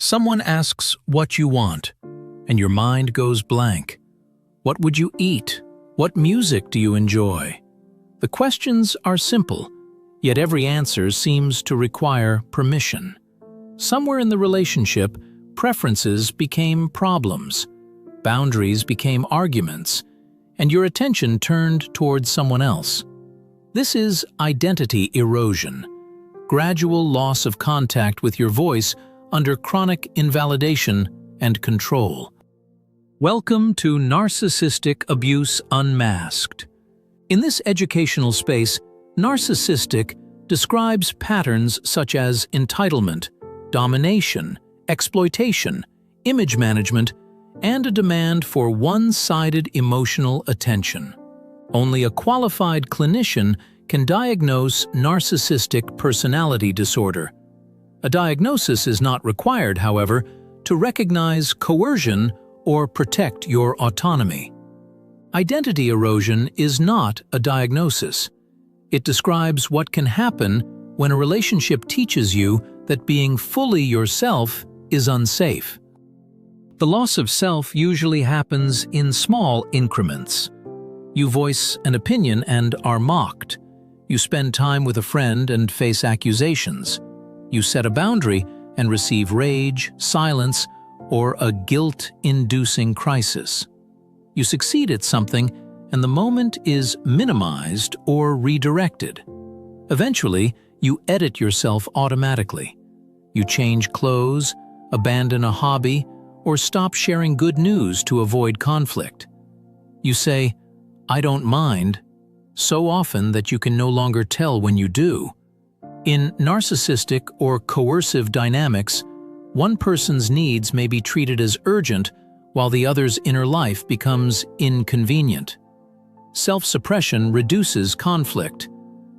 Someone asks what you want, and your mind goes blank. What would you eat? What music do you enjoy? The questions are simple, yet every answer seems to require permission. Somewhere in the relationship, preferences became problems, boundaries became arguments, and your attention turned towards someone else. This is identity erosion, gradual loss of contact with your voice under chronic invalidation and control. Welcome to Narcissistic Abuse Unmasked. In this educational space, narcissistic describes patterns such as entitlement, domination, exploitation, image management, and a demand for one-sided emotional attention. Only a qualified clinician can diagnose narcissistic personality disorder. A diagnosis is not required, however, to recognize coercion or protect your autonomy. Identity erosion is not a diagnosis. It describes what can happen when a relationship teaches you that being fully yourself is unsafe. The loss of self usually happens in small increments. You voice an opinion and are mocked. You spend time with a friend and face accusations. You set a boundary and receive rage, silence, or a guilt-inducing crisis. You succeed at something and the moment is minimized or redirected. Eventually, you edit yourself automatically. You change clothes, abandon a hobby, or stop sharing good news to avoid conflict. You say, "I don't mind," so often that you can no longer tell when you do. In narcissistic or coercive dynamics, one person's needs may be treated as urgent while the other's inner life becomes inconvenient. Self-suppression reduces conflict,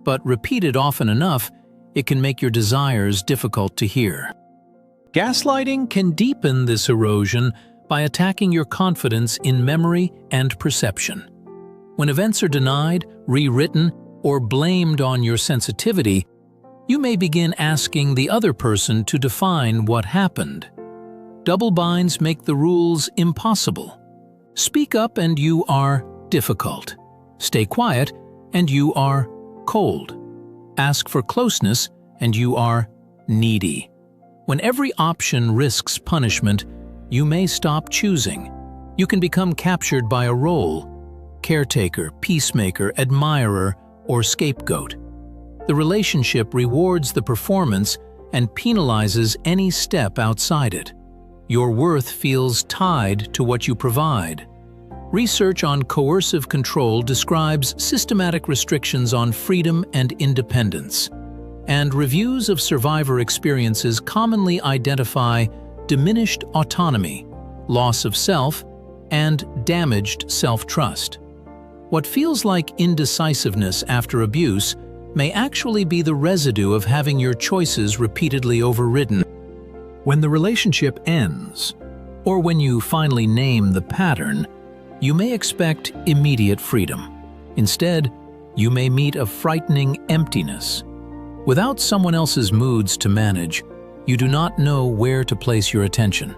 but repeated often enough, it can make your desires difficult to hear. Gaslighting can deepen this erosion by attacking your confidence in memory and perception. When events are denied, rewritten, or blamed on your sensitivity, you may begin asking the other person to define what happened. Double binds make the rules impossible. Speak up and you are difficult. Stay quiet and you are cold. Ask for closeness and you are needy. When every option risks punishment, you may stop choosing. You can become captured by a role: caretaker, peacemaker, admirer, or scapegoat. The relationship rewards the performance and penalizes any step outside it. Your worth feels tied to what you provide. Research on coercive control describes systematic restrictions on freedom and independence, and reviews of survivor experiences commonly identify diminished autonomy, loss of self, and damaged self-trust. What feels like indecisiveness after abuse may actually be the residue of having your choices repeatedly overridden. When the relationship ends, or when you finally name the pattern, you may expect immediate freedom. Instead, you may meet a frightening emptiness. Without someone else's moods to manage, you do not know where to place your attention.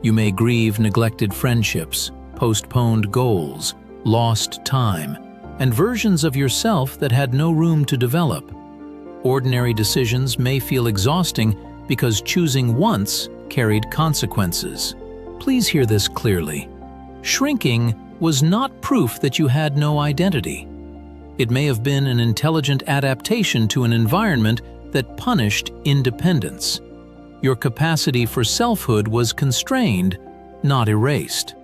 You may grieve neglected friendships, postponed goals, lost time, and versions of yourself that had no room to develop. Ordinary decisions may feel exhausting because choosing once carried consequences. Please hear this clearly. Shrinking was not proof that you had no identity. It may have been an intelligent adaptation to an environment that punished independence. Your capacity for selfhood was constrained, not erased.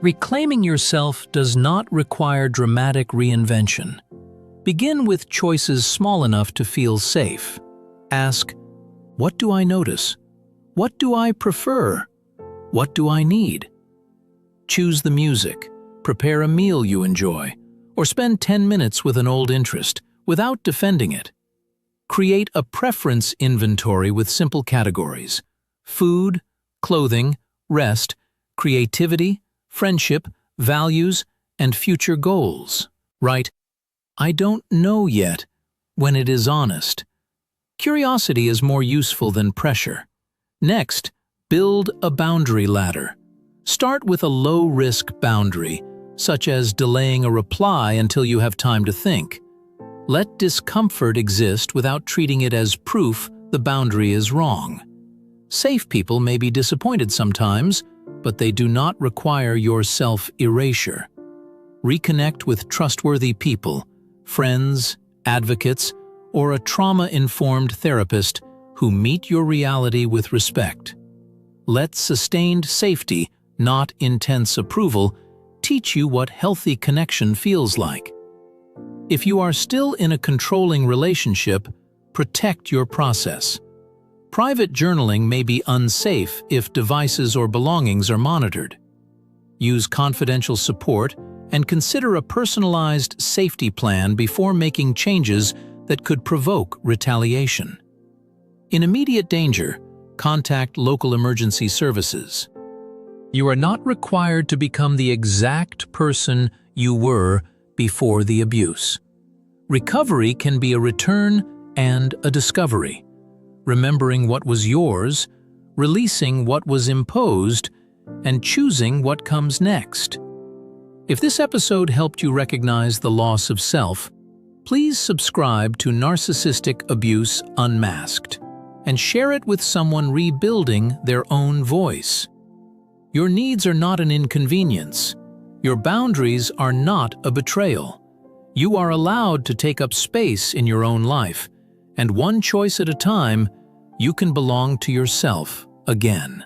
Reclaiming yourself does not require dramatic reinvention. Begin with choices small enough to feel safe. Ask, what do I notice? What do I prefer? What do I need? Choose the music, prepare a meal you enjoy, or spend 10 minutes with an old interest without defending it. Create a preference inventory with simple categories: food, clothing, rest, creativity, friendship, values, and future goals. Write, "I don't know yet," when it is honest. Curiosity is more useful than pressure. Next, Build a boundary ladder. Start with a low-risk boundary, such as delaying a reply until you have time to think. Let discomfort exist without treating it as proof the boundary is wrong. Safe people may be disappointed sometimes, but they do not require your self-erasure. Reconnect with trustworthy people, friends, advocates, or a trauma-informed therapist who meet your reality with respect. Let sustained safety, not intense approval, teach you what healthy connection feels like. If you are still in a controlling relationship, protect your process. Private journaling may be unsafe if devices or belongings are monitored. Use confidential support and consider a personalized safety plan before making changes that could provoke retaliation. In immediate danger, contact local emergency services. You are not required to become the exact person you were before the abuse. Recovery can be a return and a discovery, remembering what was yours, releasing what was imposed, and choosing what comes next. If this episode helped you recognize the loss of self, please subscribe to Narcissistic Abuse Unmasked and share it with someone rebuilding their own voice. Your needs are not an inconvenience. Your boundaries are not a betrayal. You are allowed to take up space in your own life, and one choice at a time, you can belong to yourself again.